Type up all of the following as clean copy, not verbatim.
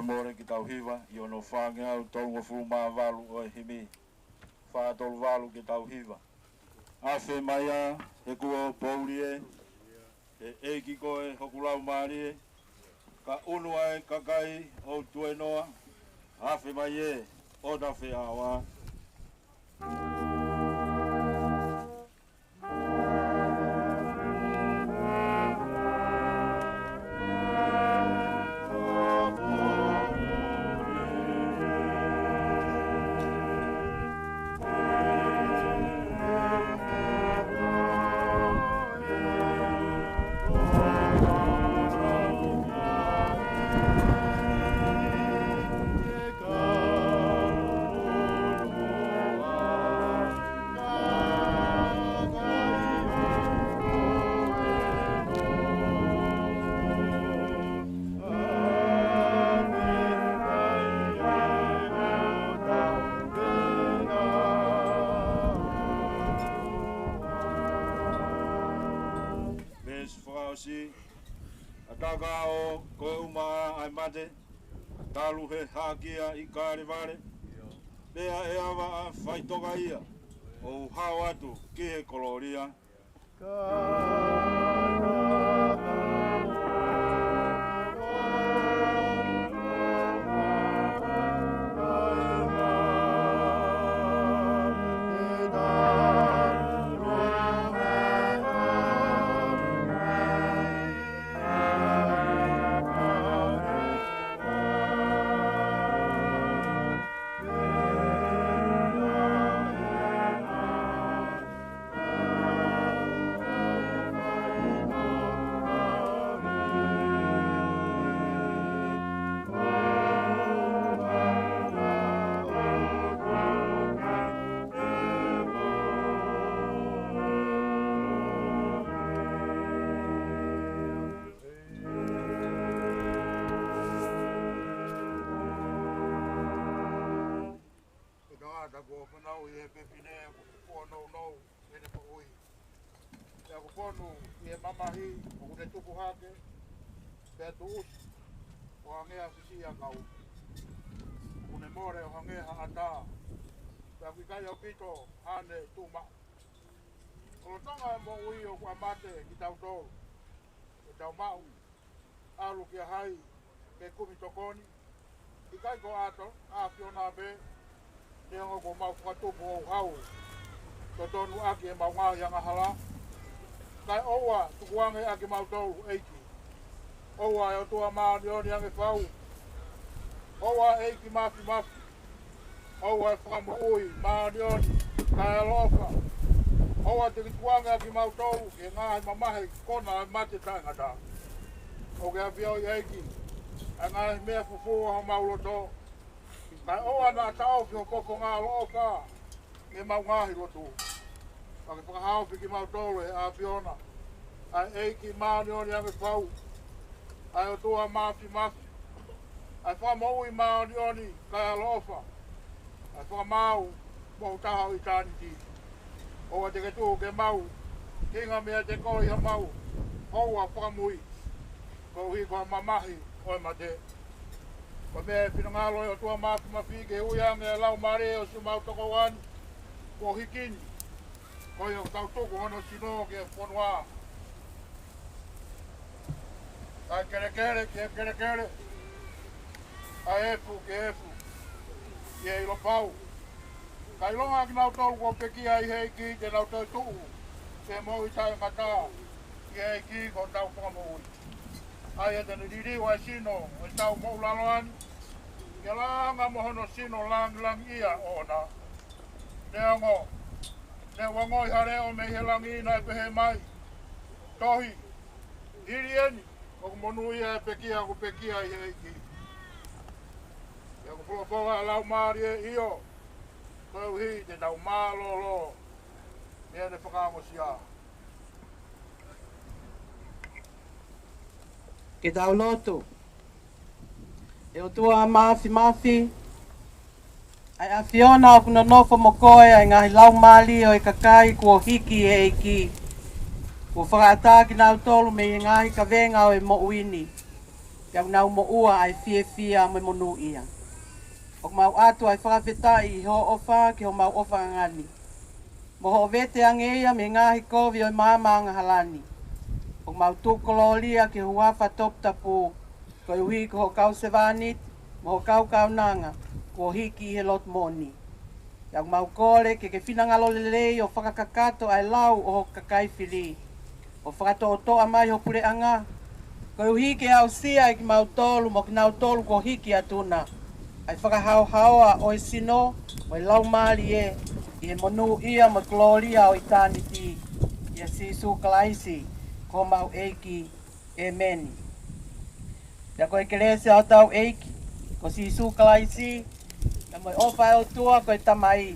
More ki tau hiwa, i ono whange au taunga fuma walu o himi. Whātolu walu ki tau hiwa. Awhi mai a, he kua pauri e, he eiki koe hokulau maari e, ka unua e kakai o tue noa, awhi mai e, o da whi awa. Kakao, koe uma ai mate, talu he hakia I kāre ware, pea e awa a Faitoka ia, o hao atu ki he koloria. Mamahi, o te tupu hake, te tuus, o hangea sisia kau. O ne more o hangea ata. Te akikai o pito, hane tuma. O tonga mo ui o kua mate ki tau tolu. E tau mau, alu kia hai, ke kumi tokoni. I kai ko ato, a fiona be, te hongo ko mau katupu o hau. Totonu aki e mau ngā yanga hala. Kai oua tukuange ake mautolu eiki. Oua e o tua maani oni ange whau. Oua eiki mafi mafi. Oua e whakamu ui maani oni. Kai alofa. Oa te kituanga ki mautau, e ngā mamahe kona mate tangata. O ke awhia o eiki, a ngā mea fufua ha mauloto. Kai oa nā tau whio koko ngā looka, e mau ngāhi lotu. Ka ke whakahau ki mautau e a whiona. A eiki maani oni ame pau. Ai o tua mafi. Ai whamaui maani oni kai a loofa. Ai whamau, mohu taha i tāni ti. Oa te ke tuhu ke mau, kinga mea te koi ha mau, houa whakamui, ko hi koha mamahi oi mate. Ko mea e whina o tua mafi ke uiange e lau mare o si mau toko wani, ko hikini, ko i o tau tuku hono sino ke whanua. Ai kere, ai efu ke efu, i Lupepau'u. Kai longa ki nau tolu ko pekia i hei ki te nau tau tuu, se mo i tai ngata i hei ki ko tau whakamui. Ai e tene ririwa e sino, e tau mou laloani, ke langa mohono sino lang ia ona. Ne ango, ne wangoi hare o me he langi na e pehe mai, tohi, hiri eni, o monu ia e pekia ko pekia i hei ki. E ko whulawhanga e lau maari e io, Kau hi te tau mālolo, mea ne whakamosia. Ke tau lotu. E o tua mafi, ai a whiona o kuna nofo mokoe ai ngahi lau mali o i kakai kua hiki e iki. Kua whakaata ki nau tolu me i ngahi ka venga o e mo uini. Kia nau mo ua ai fia me monu ia. O mau atu ai whakawhetai i ho ofa ki ho mau ofa ngani. Mo ho vete angeia me ngahi kovi o i māmanga halani. O mau tūkololia ki Ouau Faitoka Tupou ko i hui ko ho kau sevanit, mo ho kau nanga, ko hiki he lot moni. Iau mau kore ke whinangalo lelei o whakakakato ai lau o ho kakai whiri. O whakato o toa mai ho Purea, ko i hiki au sia i ki mau tolu mo ki nau tolu ko hiki atuna. Ai whakahauhaoa o i sino, o i lau maari e, i he monu ia mo gloria o i tāni ti, i a sisu kalaisi, ko mau eiki, Amen. Ia koe kerese au tau eiki, ko sisu kalaisi, ia mo i ofa e o tua ko i tamai,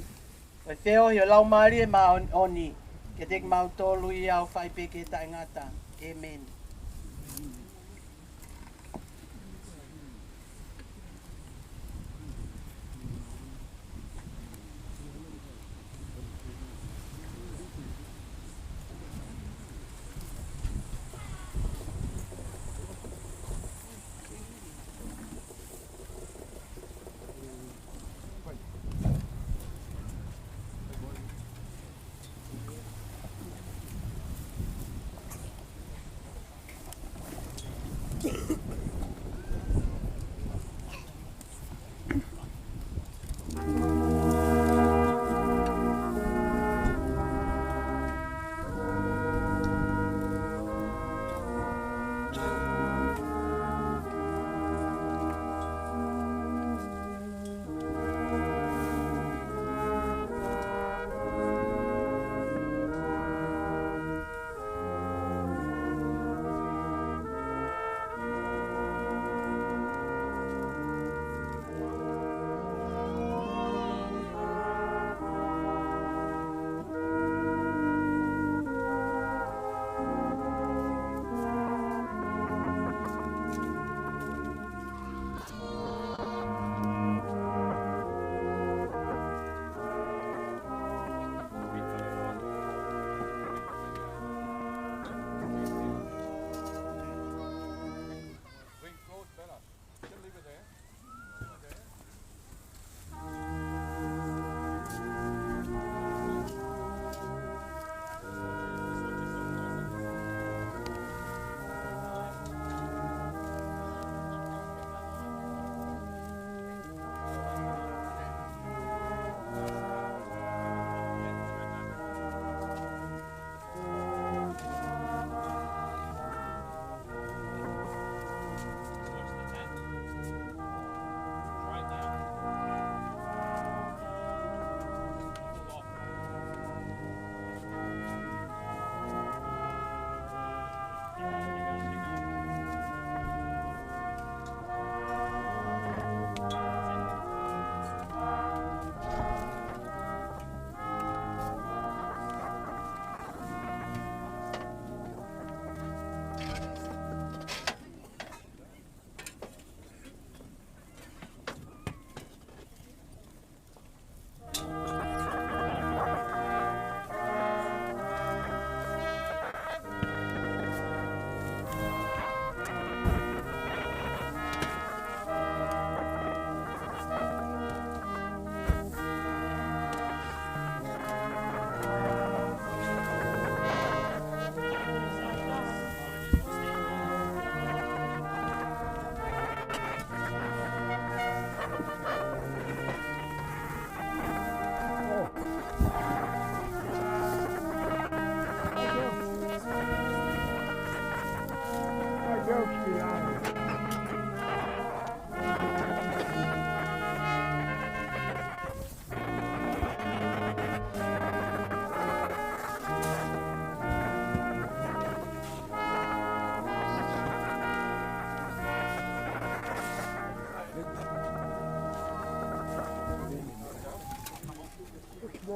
ko i whio i o lau maari e maa oni, ke teki mau tolu i au whaipeke ta ingata, Amen.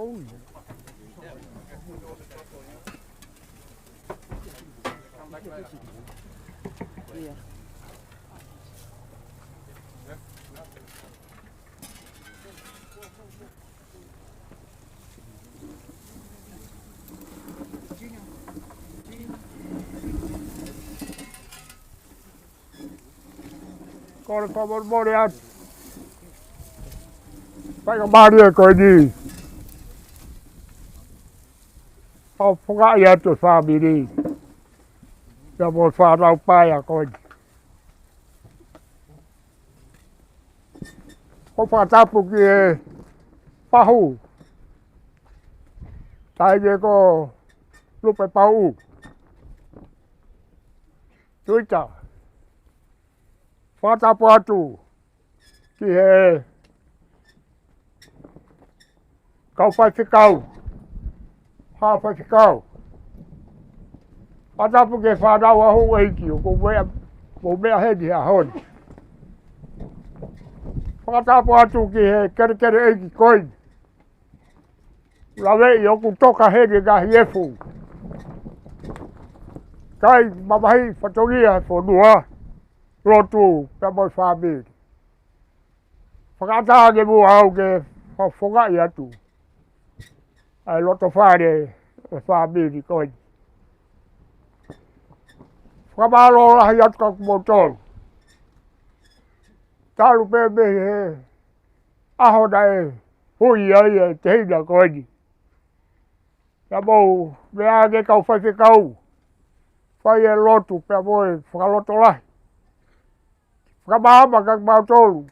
Lupepau'u. Yeah. Ko le whamormore atu. Pai ka maria koe ni. O whakai atu whamiri. Ia mo whanau pai a koe. Ko whatapu ki e pahu. Tai ko Lupepau'u. Tuita. Whatapu atu ki he kau whaiwhikau. Ha whaiwhikau. Whatapu ke whanau ahu eiki o ko mea hedi a honi. Whatapu atu ki he kere eiki koini. Lawe i oku toka hedi gahi efu. Kai mamahi whatongia whanua. Rotu pe moi whamiri. Whakatāge mua au ke whakai atu. Ai loto whare e whamiri koini. Whamaro rahi atu ka kumotoro. Taru pe mehi he aho na e hui ai e te hina koini. Ia mou mea ke kau whaiwhikau. Whai e lotu pe moi whakaloto rahi. Whakamahama ka kumotoro.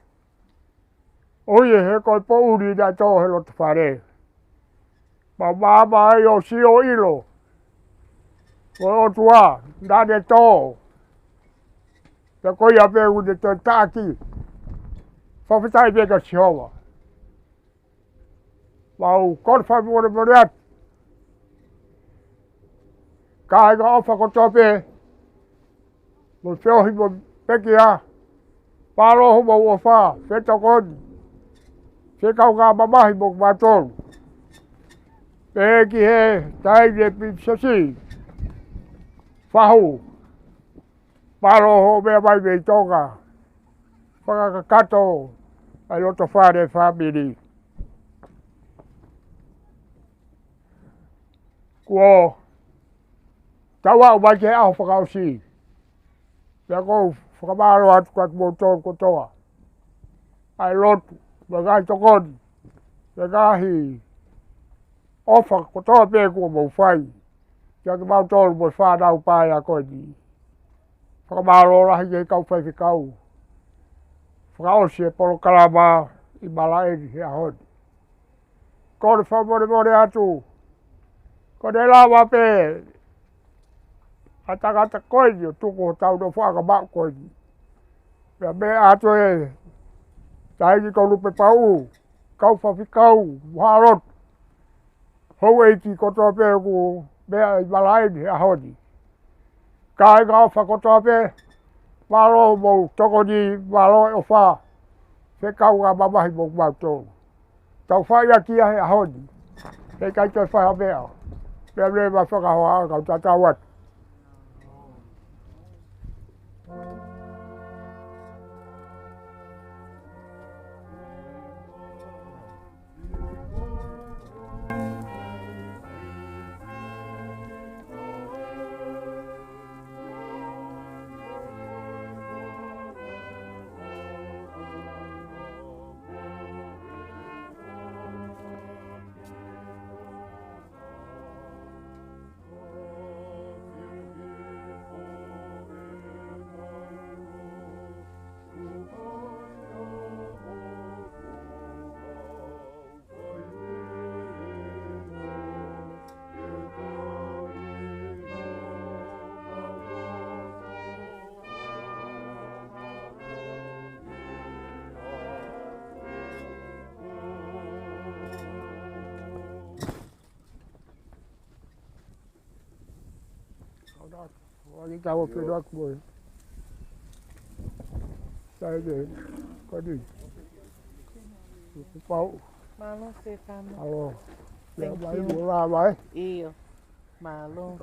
Oie he koe po uri na tō he loto whare. Mahama ai o si o ilo. Koe o tua, nane tō. Te koe a pe une te tāki. Whawhitai me ka sihowa. Mau kore whaimore more atu. Ka hega ofa ko tope. Mo whiohi mo peki a. Pāroho mo ua wha, whetokoni. Whekau ngā mamahi mo kumatoru. Peki he, taine pipsasi. Whahu. Pāroho mea mai mei toka. Whakakato. Ai loto whare whamiri. Kua. Tawa o mai ke aho whakausi. Pea kou whakamaro atu kwa kumotoru kotoa. Ai lotu. Magai tokoni. Magahi. Ofa kotoa pe kua mau whai. Kia ki mau tolu mo whanau pai a koe ni. Whakamaro rahi ke kau whaiwhikau. Whakaosi e poro kalama i malaeni he ahoni. Kore whamore atu. Kone lawa pe. Atagata koe ni o tuko tau no whakamau koe ni. Pea me atu e. Taini ko Lupepau'u. Kau whawhikau. Wharot. Hou eiki kotoa pe ku mea i malaeni he ahoni. Kai ngā whakotoa pe. Malo mo toko ni malo e o wha. Whekau ngā mamahi mo kumautoru. Tau whai a kia he ahoni. Hei kai toi whai a mea. Mea mea ma whakahoa kau tatau atu. Wagi tawa pe rak boy. Sai de ko di. Pau. Malo se kama. Alo. Thank mai you. mura mai. Iyo. Malo.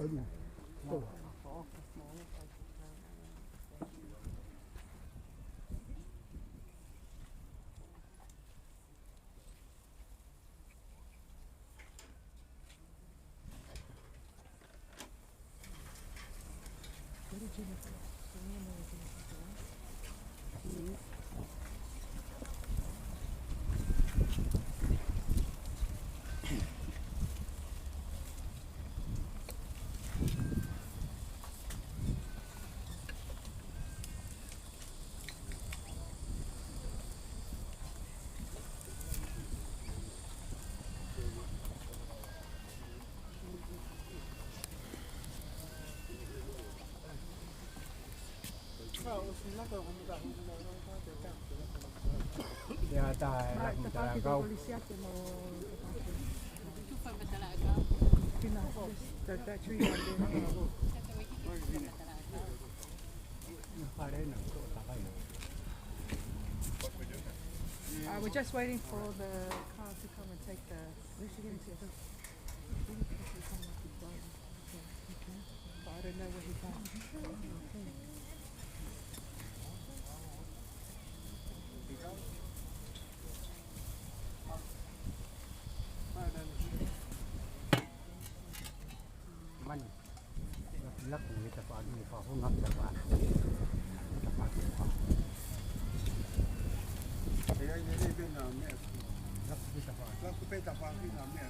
Ya tai la kau. We're just waiting for the car to come and take the. Where's she going to take? I don't know where he's at. Man. Lắc người ta phải đi vào hông ngắt ta phải. Thì anh đi bên nào mẹ? Lắc người ta phải. Lắc cái ta phải bên nào mẹ?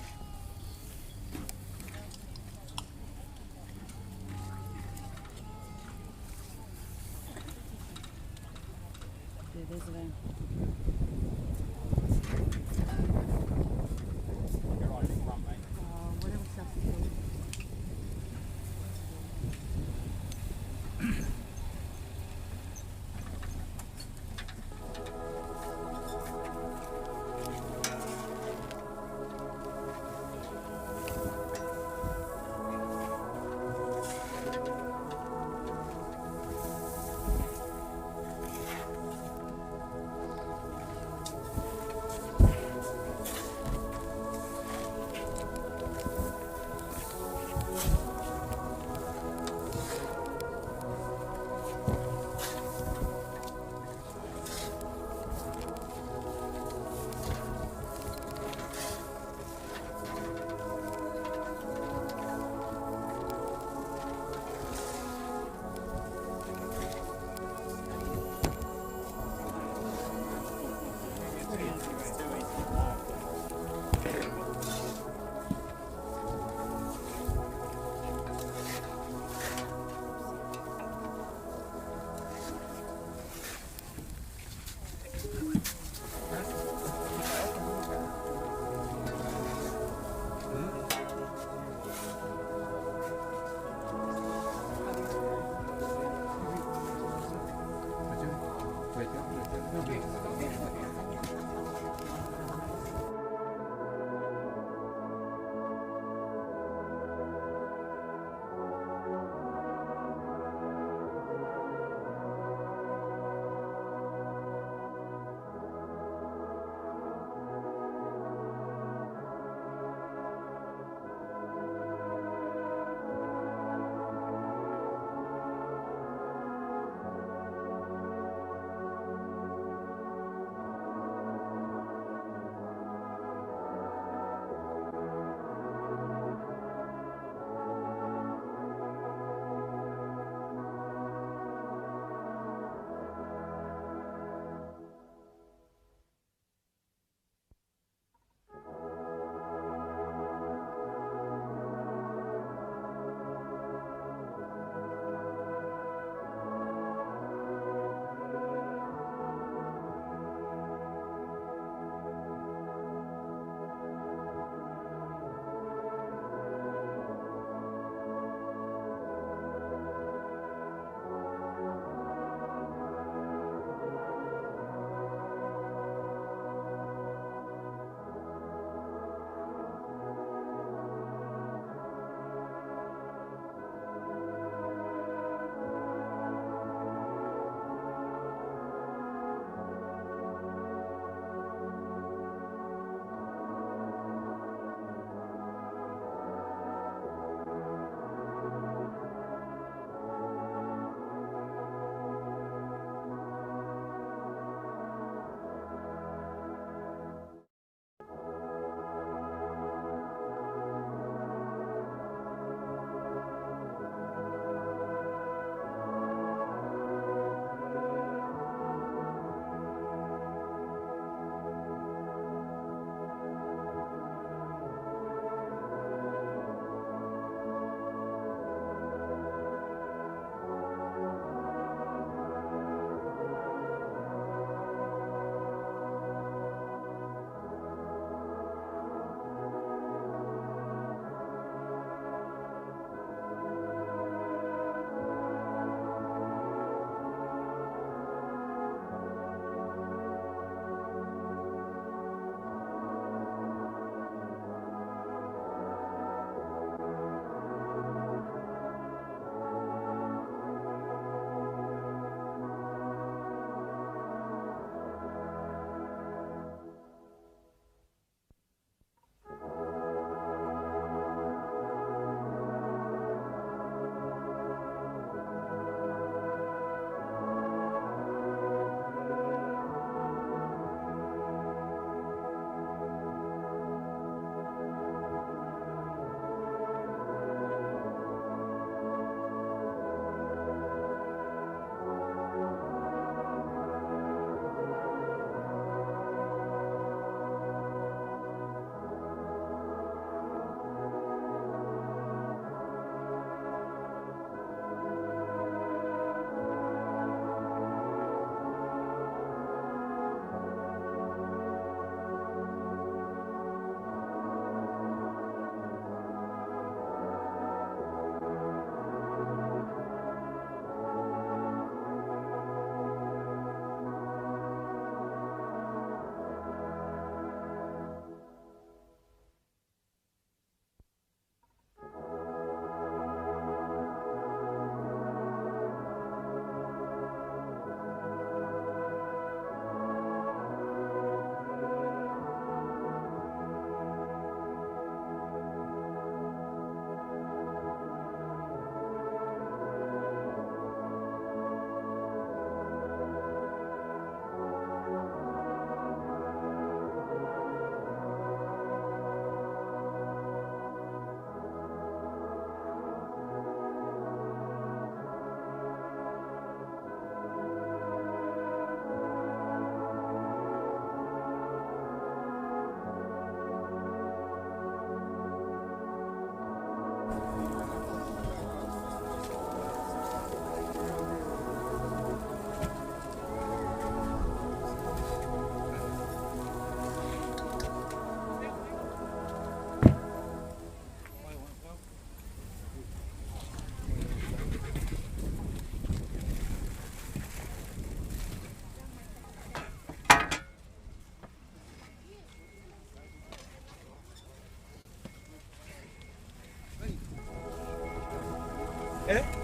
Eh?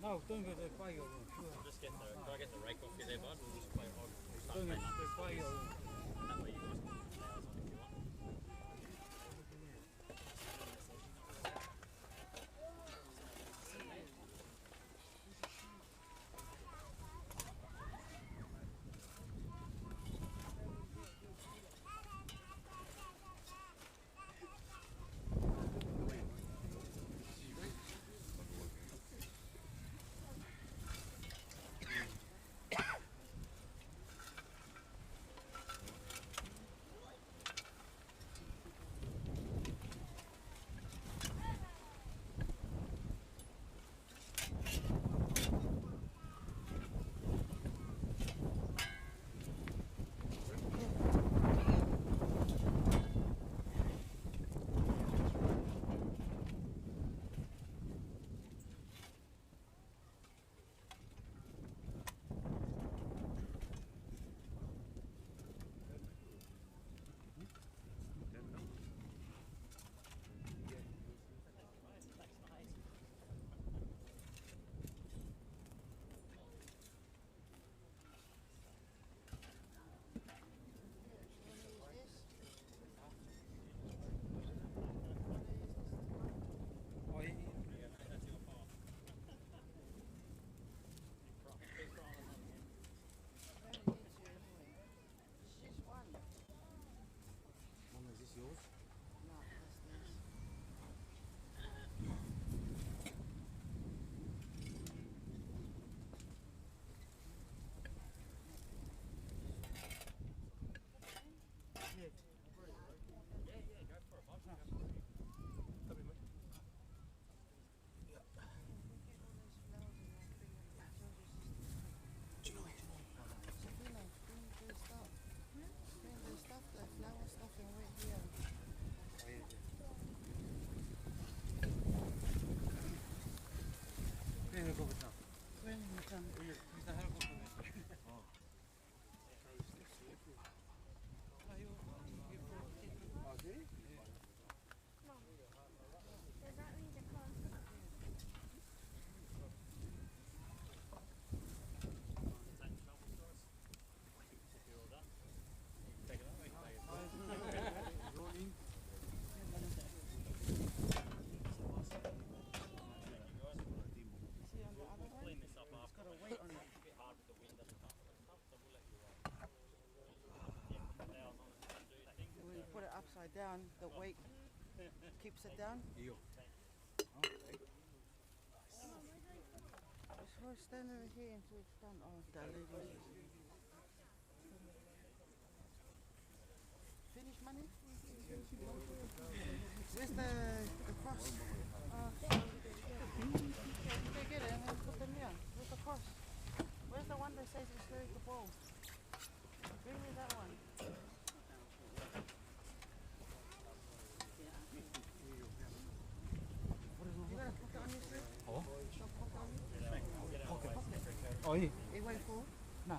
No, don't go to the fire room. Sure. I'll just get the. Can I get the rake off you there, bud? We'll just play. I'll start playing up. The fire room. That way you guys can put flowers on if you want. upside down, the weight keeps it down. Okay. Just stand over here until it's done. Oh, that lady. Finish, money? Where's the cross? They get it and then put them here. Where's the cross? Where's the one that says Isileli Tupou? Bring me that one. You gotta put it on your sleeve? Oh? Don't put it on you? Pocket. Pocket. Oh, yeah. It went full? No.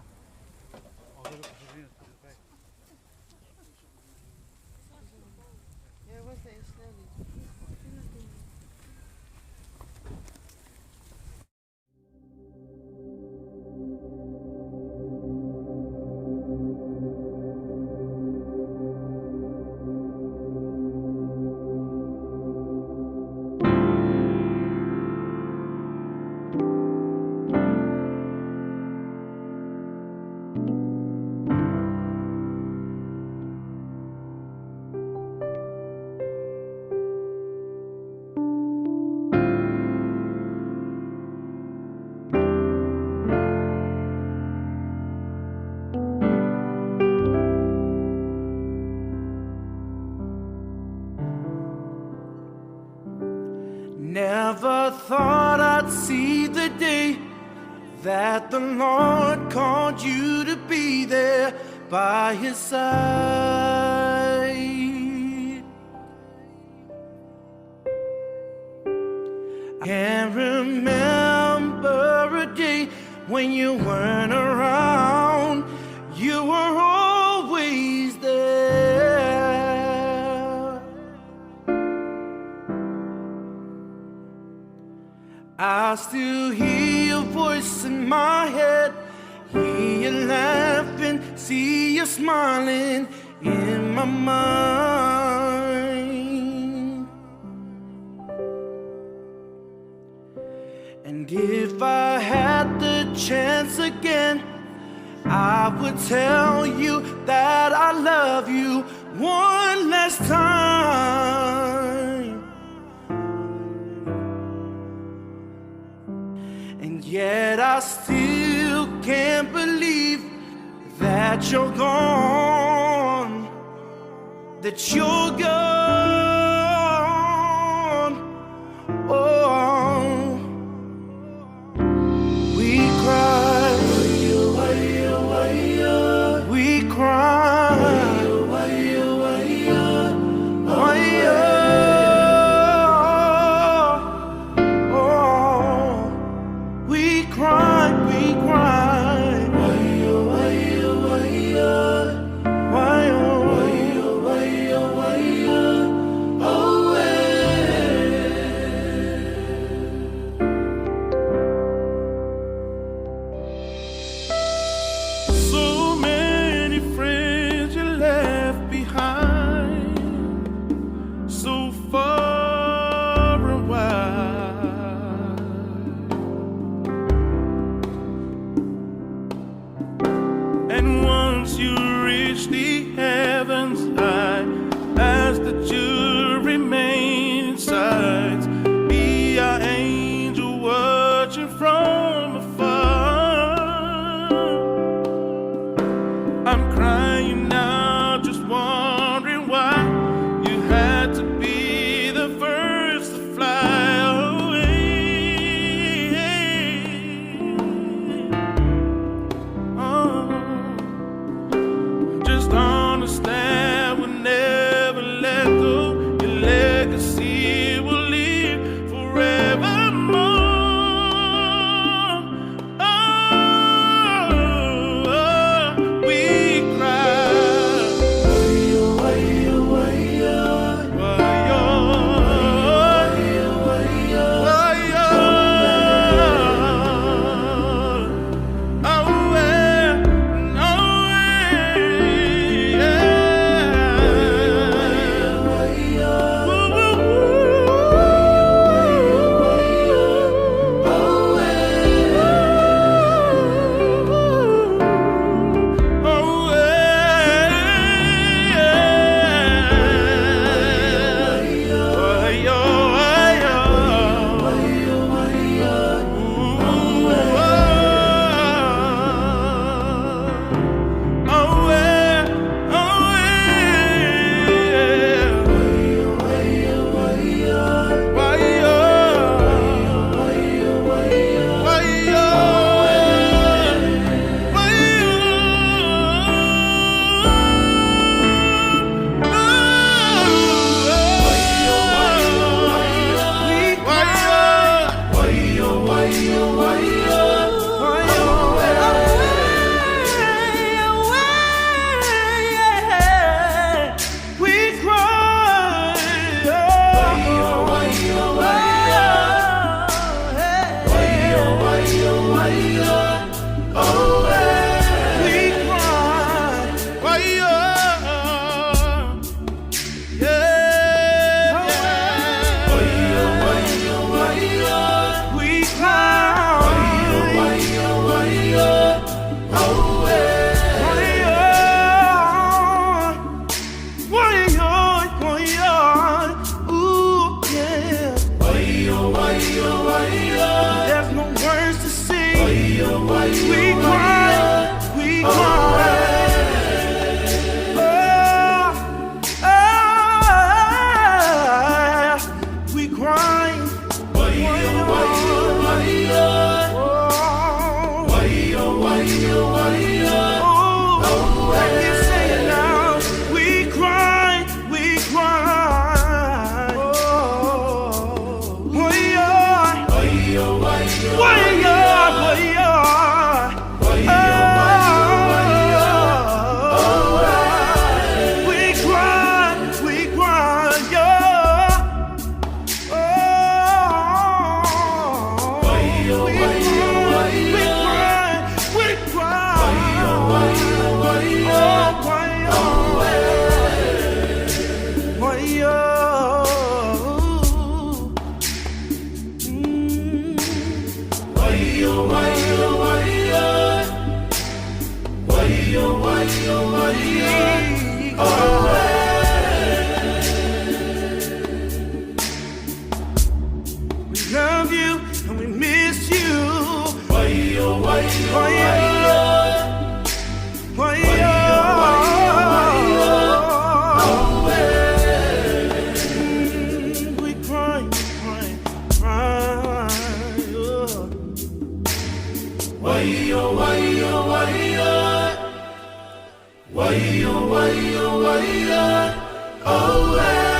I'll go look for the put it back. Yeah, where's the Isileli? Never thought I'd see the day that the Lord called you to be there by His side. I can't remember a day when you weren't around. You were always there. I still hear your voice in my head, hear you laughing, see you smiling in my mind. And if I had the chance again, I would tell you that I love you one last time. And yet I still can't believe that you're gone, that you're gone. Oh, we cry, we cry. Oh,